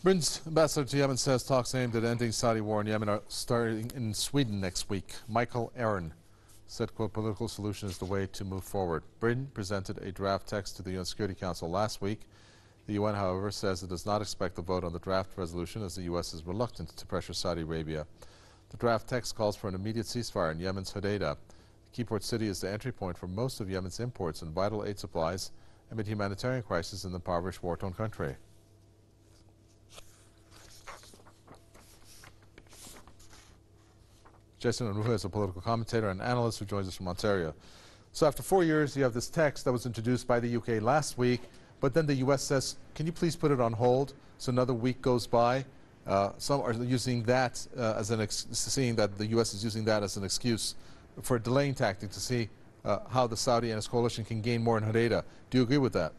Britain's ambassador to Yemen says talks aimed at ending Saudi war in Yemen are starting in Sweden next week. Michael Aaron said, quote, political solution is the way to move forward. Britain presented a draft text to the UN Security Council last week. The UN, however, says it does not expect a vote on the draft resolution as the US is reluctant to pressure Saudi Arabia. The draft text calls for an immediate ceasefire in Yemen's Hodeidah. The keyport city is the entry point for most of Yemen's imports and vital aid supplies amid humanitarian crisis in the impoverished, war-torn country. Jason Unruhe is a political commentator and analyst who joins us from Ontario. So after 4 years, you have this text that was introduced by the UK last week, but then the US says, can you please put it on hold? So another week goes by. Some are using that as seeing that the US is using that as an excuse for a delaying tactic to see how the Saudi and his coalition can gain more in Hodeidah. Do you agree with that?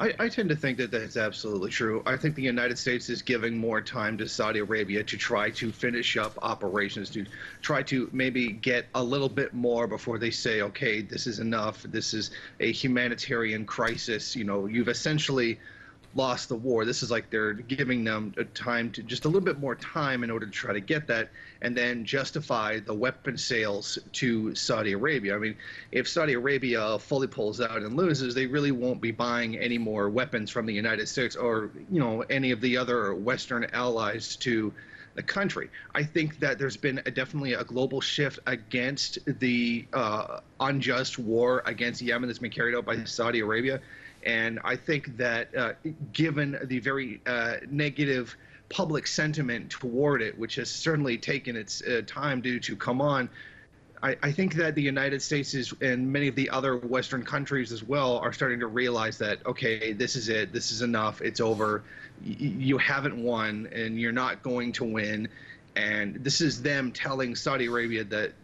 I tend to think that that's absolutely true. I think the United States is giving more time to Saudi Arabia to try to finish up operations, to try to maybe get a little bit more before they say, okay, this is enough. This is a humanitarian crisis. You know, you've essentially lost the war. This is like they're giving them a time to just a little bit more time in order to try to get that and then justify the weapon sales to Saudi Arabia. I mean, if Saudi Arabia fully pulls out and loses, they really won't be buying any more weapons from the United States or, you know, any of the other Western allies to the country. I think that there's been definitely a global shift against the unjust war against Yemen that's been carried out by Saudi Arabia. And I think that given the very negative public sentiment toward it, which has certainly taken its time to come on, I think that the United States and many of the other Western countries as well are starting to realize that, okay, this is it, this is enough, it's over, you haven't won and you're not going to win. And this is them telling Saudi Arabia that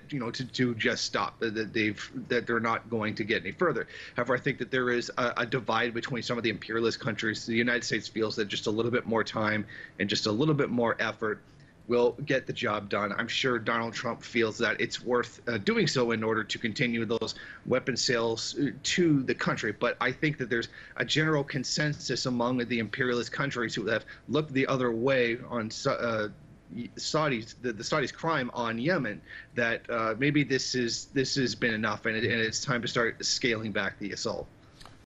you know, to just stop, that they're not going to get any further. However, I think that there is a divide between some of the imperialist countries. The United States feels that just a little bit more time and just a little bit more effort will get the job done. I'm sure Donald Trump feels that it's worth doing so in order to continue those weapon sales to the country. But I think that there's a general consensus among the imperialist countries who have looked the other way on the Saudis' crime on Yemen, that maybe this has been enough, and it's time to start scaling back the assault.